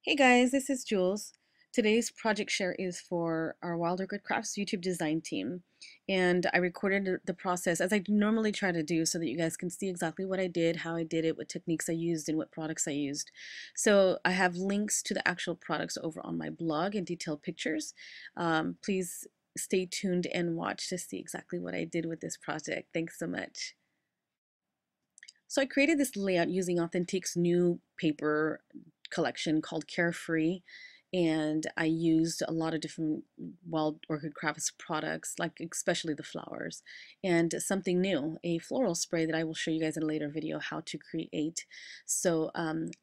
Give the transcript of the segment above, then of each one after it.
Hey guys, this is Jules. Today's project share is for our Wild Orchid Crafts YouTube design team. And I recorded the process as I normally try to do so that you guys can see exactly what I did, how I did it, what techniques I used, and what products I used. So I have links to the actual products over on my blog and detailed pictures. Please stay tuned and watch to see exactly what I did with this project. Thanks so much. So I created this layout using Authentique's new paper collection called Carefree. And I used a lot of different Wild Orchid Crafts products, like especially the flowers, and something new, a floral spray that I will show you guys in a later video how to create. So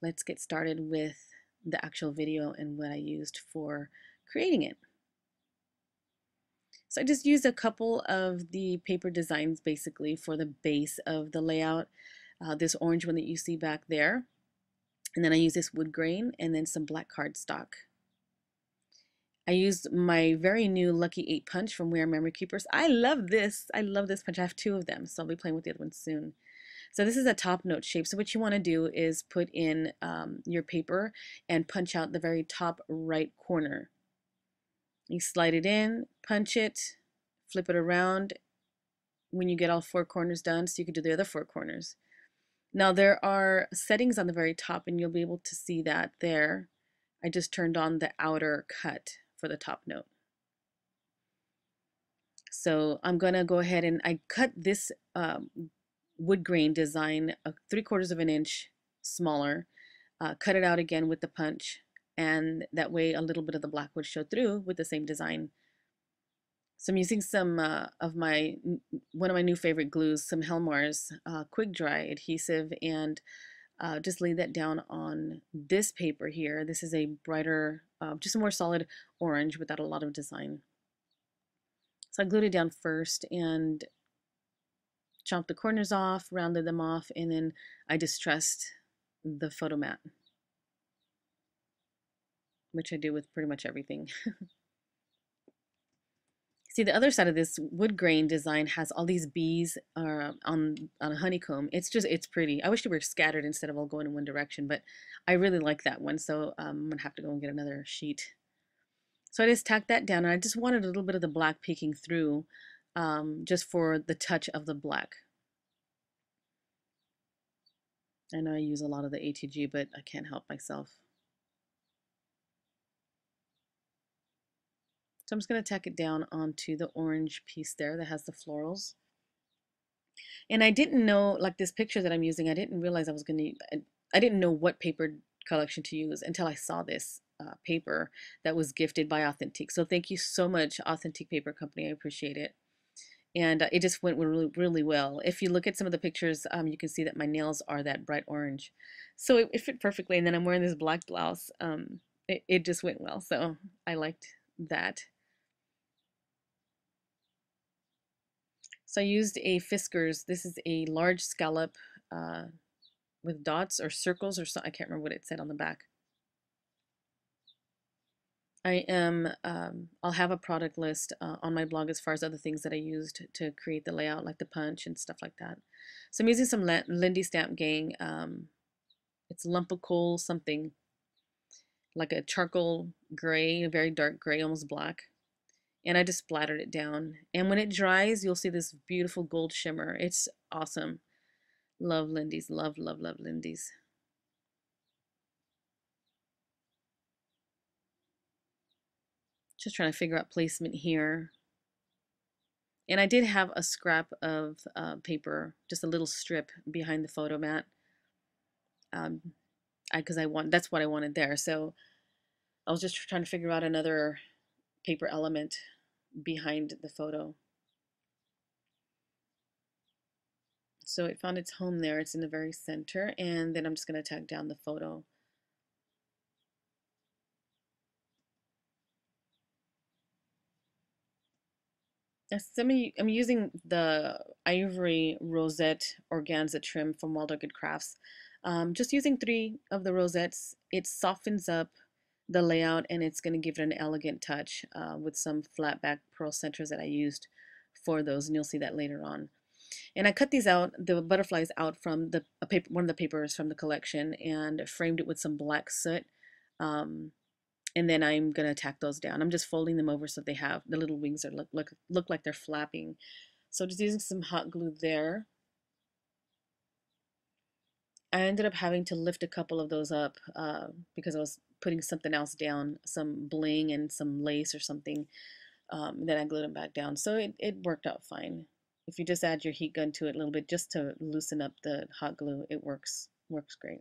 let's get started with the actual video and what I used for creating it. So I just used a couple of the paper designs basically for the base of the layout. This orange one that you see back there. And then I use this wood grain and then some black cardstock. I used my very new Lucky 8 punch from Wear Memory Keepers. I love this. I love this punch. I have two of them, so I'll be playing with the other one soon. So this is a top note shape. So what you want to do is put in your paper and punch out the very top right corner. You slide it in, punch it, flip it around when you get all four corners done so you can do the other four corners. Now there are settings on the very top and you'll be able to see that there. I just turned on the outer cut for the top note. So I'm gonna go ahead and I cut this wood grain design 3/4 of an inch smaller, cut it out again with the punch, and that way a little bit of the black would show through with the same design. So I'm using some of my one of my new favorite glues, some Helmar's quick dry adhesive, and just lay that down on this paper here. This is a brighter, just a more solid orange without a lot of design. So I glued it down first and chopped the corners off, rounded them off, and then I distressed the photo mat, which I do with pretty much everything. See, the other side of this wood grain design has all these bees on a honeycomb. It's pretty. I wish they were scattered instead of all going in one direction, but I really like that one, so I'm gonna have to go and get another sheet. So I just tacked that down, and I just wanted a little bit of the black peeking through, just for the touch of the black. I know I use a lot of the ATG, but I can't help myself. So I'm just going to tack it down onto the orange piece there that has the florals. And I didn't know, like this picture that I'm using, I didn't realize I was going to, I didn't know what paper collection to use until I saw this paper that was gifted by Authentique. So thank you so much, Authentique Paper Company. I appreciate it. And it just went really, really well. If you look at some of the pictures, you can see that my nails are that bright orange. So it fit perfectly. And then I'm wearing this black blouse. It just went well. So I liked that. So I used a Fiskars. This is a large scallop with dots or circles or something. I can't remember what it said on the back. I'll have a product list on my blog as far as other things that I used to create the layout, like the punch and stuff like that. So I'm using some Lindy Stamp Gang. It's lump of coal something, like a charcoal gray, a very dark gray, almost black. And I just splattered it down. And when it dries, you'll see this beautiful gold shimmer. It's awesome. Love Lindy's. Love, love, love Lindy's. Just trying to figure out placement here. And I did have a scrap of paper, just a little strip behind the photo mat. Because that's what I wanted there. So I was just trying to figure out another paper element behind the photo. So it found its home there. It's in the very center. And then I'm just going to tag down the photo. I'm using the ivory rosette organza trim from Wild Orchid Crafts. Just using 3 of the rosettes, it softens up the layout and it's going to give it an elegant touch with some flat back pearl centers that I used for those, and you'll see that later on. And I cut these out, the butterflies out from one of the papers from the collection, and framed it with some black soot Um, and then I'm gonna tack those down. I'm just folding them over so they have the little wings are look like they're flapping. So just using some hot glue there. I ended up having to lift a couple of those up because I was putting something else down, some bling and some lace or something. Then I glued them back down. So it worked out fine. If you just add your heat gun to it a little bit just to loosen up the hot glue, it works great.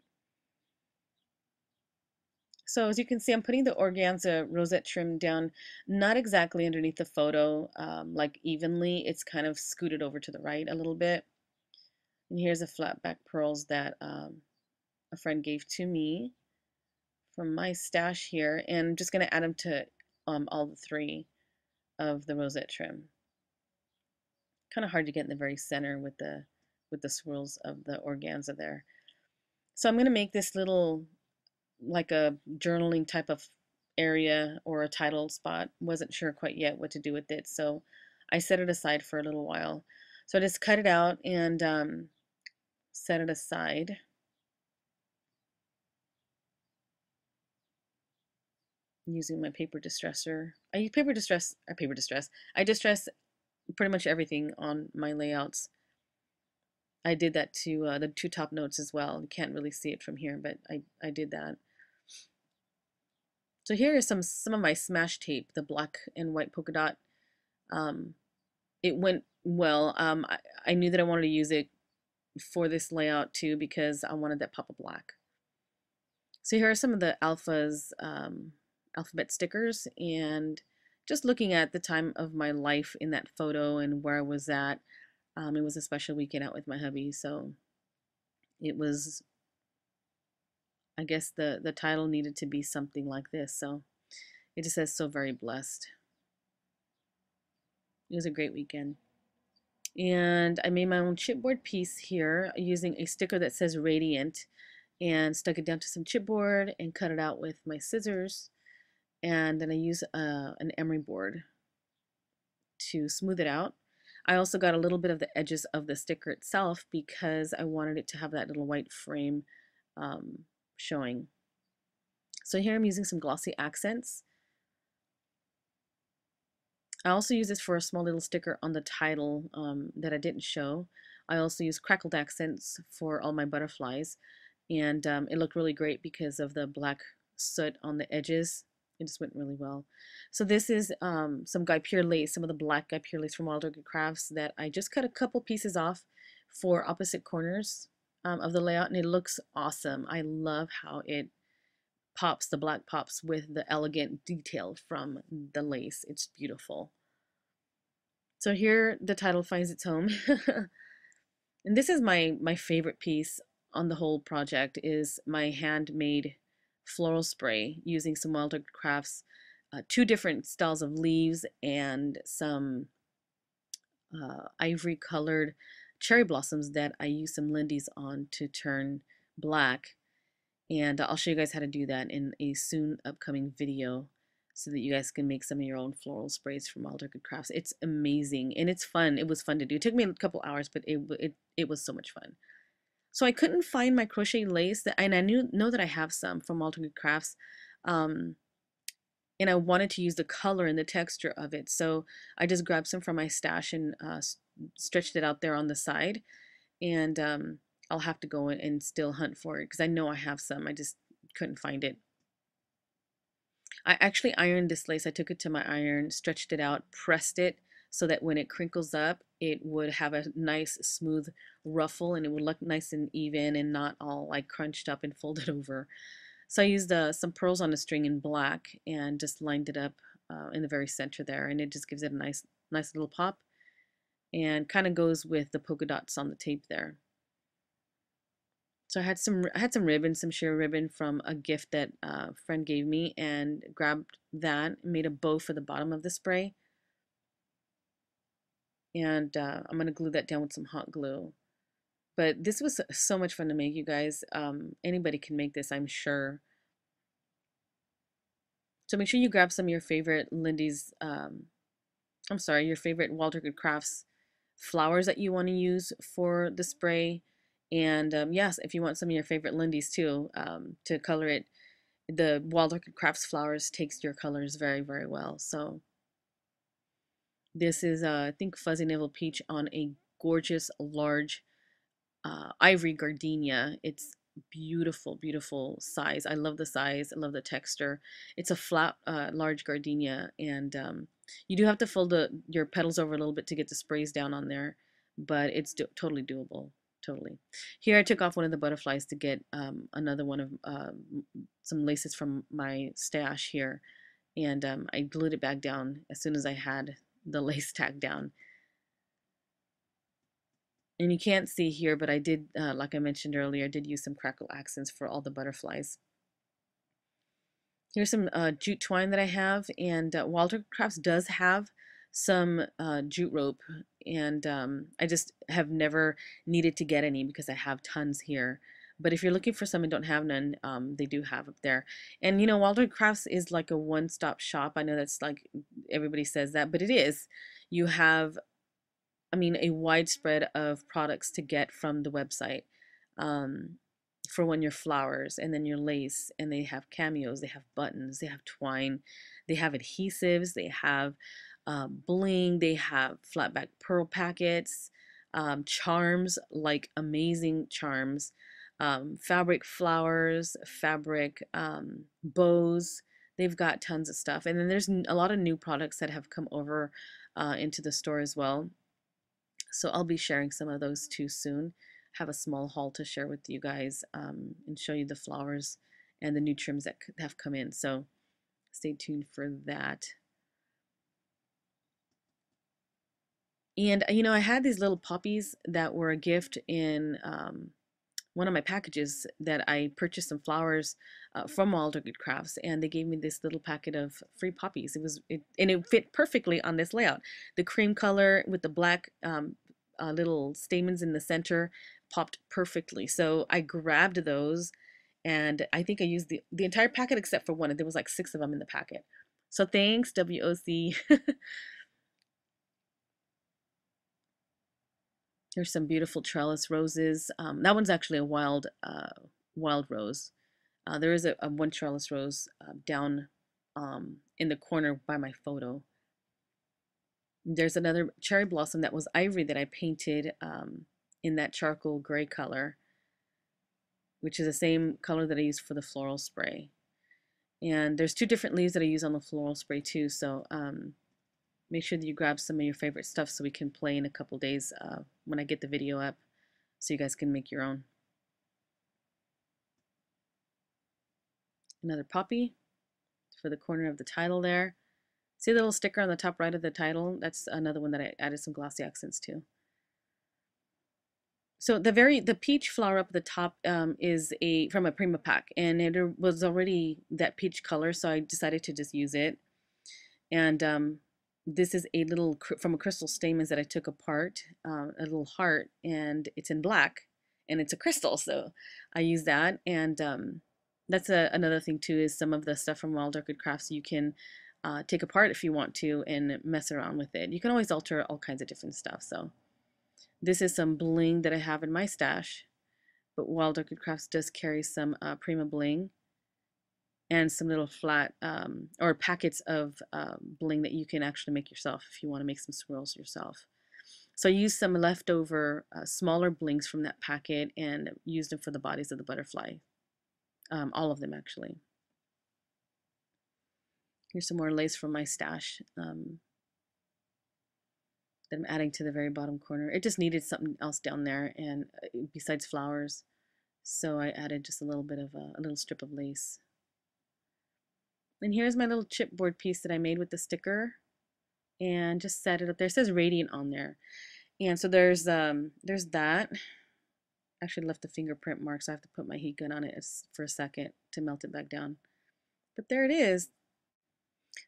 So as you can see, I'm putting the organza rosette trim down, not exactly underneath the photo, like evenly. It's kind of scooted over to the right a little bit. And here's the flat back pearls that a friend gave to me from my stash here. And I'm just going to add them to all the three of the rosette trim. Kind of hard to get in the very center with the swirls of the organza there. So I'm going to make this little like a journaling type of area or a title spot. Wasn't sure quite yet what to do with it, so I set it aside for a little while. So I just cut it out and set it aside. Using my paper distresser. I use paper distress. I distress pretty much everything on my layouts. I did that to the two top notes as well. You can't really see it from here, but I did that. So here is some of my smash tape, the black and white polka dot. Um, it went well. I knew that I wanted to use it for this layout too because I wanted that pop of black. So here are some of the alphas alphabet stickers, and just looking at the time of my life in that photo and where I was at. It was a special weekend out with my hubby, so it was, I guess the title needed to be something like this. So it just says so very blessed. It was a great weekend. And I made my own chipboard piece here using a sticker that says Radiant and stuck it down to some chipboard and cut it out with my scissors. And then I use an emery board to smooth it out. I also got a little bit of the edges of the sticker itself because I wanted it to have that little white frame showing. So here I'm using some glossy accents. I also use this for a small little sticker on the title that I didn't show. I also use crackled accents for all my butterflies, and it looked really great because of the black soot on the edges. It just went really well. So this is some Guy Pure lace, some of the black Guy Pure lace from Wild Orchid Crafts that I just cut a couple pieces off for opposite corners of the layout, and it looks awesome. I love how it pops, the black pops with the elegant detail from the lace. It's beautiful. So here the title finds its home. And this is my favorite piece on the whole project is my handmade floral spray using some Wild Orchid Crafts, two different styles of leaves and some ivory colored cherry blossoms that I use some Lindy's on to turn black. And I'll show you guys how to do that in a soon upcoming video so that you guys can make some of your own floral sprays from Wild Orchid Crafts. It's amazing and it's fun. It was fun to do. It took me a couple hours, but it was so much fun. So I couldn't find my crochet lace that, and I know that I have some from Wild Orchid Crafts, and I wanted to use the color and the texture of it. So I just grabbed some from my stash and stretched it out there on the side, and I'll have to go in and still hunt for it because I know I have some. I just couldn't find it. I actually ironed this lace. I took it to my iron, stretched it out, pressed it so that when it crinkles up, it would have a nice smooth ruffle and it would look nice and even and not all like crunched up and folded over. So I used some pearls on a string in black and just lined it up in the very center there, and it just gives it a nice little pop and kind of goes with the polka dots on the tape there. So I had some ribbon, some sheer ribbon from a gift that a friend gave me, and grabbed that, made a bow for the bottom of the spray, and I'm gonna glue that down with some hot glue. But this was so much fun to make, you guys. Anybody can make this, I'm sure. So make sure you grab some of your favorite Lindy's, I'm sorry, your favorite Wild Orchid Crafts flowers that you want to use for the spray. And yes, if you want some of your favorite Lindy's too, to color it, the Wild Orchid Crafts flowers takes your colors very, very well. So this is, I think, Fuzzy Navel Peach on a gorgeous, large ivory gardenia. It's beautiful, beautiful size. I love the size. I love the texture. It's a flat, large gardenia, and you do have to fold your petals over a little bit to get the sprays down on there, but it's totally doable. Totally. Here I took off one of the butterflies to get another one of some laces from my stash here, and I glued it back down as soon as I had the lace tag down. And you can't see here, but I did, like I mentioned earlier, I did use some crackle accents for all the butterflies. Here's some jute twine that I have, and Walter Crafts does have some jute rope, and I just have never needed to get any because I have tons here. But if you're looking for some and don't have none, they do have up there. And you know, Walter Crafts is like a one-stop shop. I know that's like everybody says that, but it is. You have, I mean, a widespread of products to get from the website, um, for when your flowers and then your lace, and they have cameos, they have buttons, they have twine, they have adhesives, they have bling, they have flat back pearl packets, charms, like amazing charms, fabric flowers, fabric bows. They've got tons of stuff. And then there's a lot of new products that have come over into the store as well. So I'll be sharing some of those too soon. Have a small haul to share with you guys, and show you the flowers and the new trims that have come in. So stay tuned for that. And you know, I had these little poppies that were a gift in one of my packages that I purchased some flowers from Wild Orchid Crafts, and they gave me this little packet of free poppies. And it fit perfectly on this layout. The cream color with the black little stamens in the center popped perfectly. So I grabbed those, and I think I used the entire packet except for one, and there was like 6 of them in the packet. So thanks, WOC. There's some beautiful trellis roses. That one's actually a wild rose. There is a one trellis rose down in the corner by my photo. There's another cherry blossom that was ivory that I painted in that charcoal gray color, which is the same color that I used for the floral spray. And there's 2 different leaves that I use on the floral spray too. So make sure that you grab some of your favorite stuff so we can play in a couple days when I get the video up, so you guys can make your own. Another poppy for the corner of the title there. See the little sticker on the top right of the title? That's another one that I added some glossy accents to. So the peach flower up at the top is from a Prima pack, and it was already that peach color, so I decided to just use it. And this is a little from a crystal stamens that I took apart, a little heart, and it's in black, and it's a crystal, so I use that. And that's another thing too, is some of the stuff from Wild Orchid Crafts you can take apart if you want to and mess around with it. You can always alter all kinds of different stuff. So this is some bling that I have in my stash, but Wild Orchid Crafts does carry some Prima bling and some little flat or packets of bling that you can actually make yourself if you want to make some swirls yourself. So I used some leftover smaller blings from that packet and used them for the bodies of the butterfly. All of them actually. Here's some more lace from my stash that I'm adding to the very bottom corner. It just needed something else down there, and besides flowers, so I added just a little bit of a little strip of lace. And here's my little chipboard piece that I made with the sticker, and just set it up there. It says Radiant on there, and so there's that. Actually left the fingerprint mark, so I have to put my heat gun on it for a second to melt it back down. But there it is.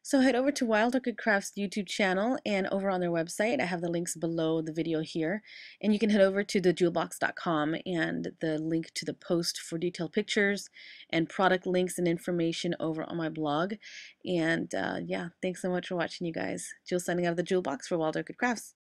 So head over to Wild Orchid Crafts YouTube channel, and over on their website, I have the links below the video here, and you can head over to thejewelbox.com and the link to the post for detailed pictures and product links and information over on my blog. And yeah, thanks so much for watching, you guys. Jules signing out of the Jewel Box for Wild Orchid Crafts.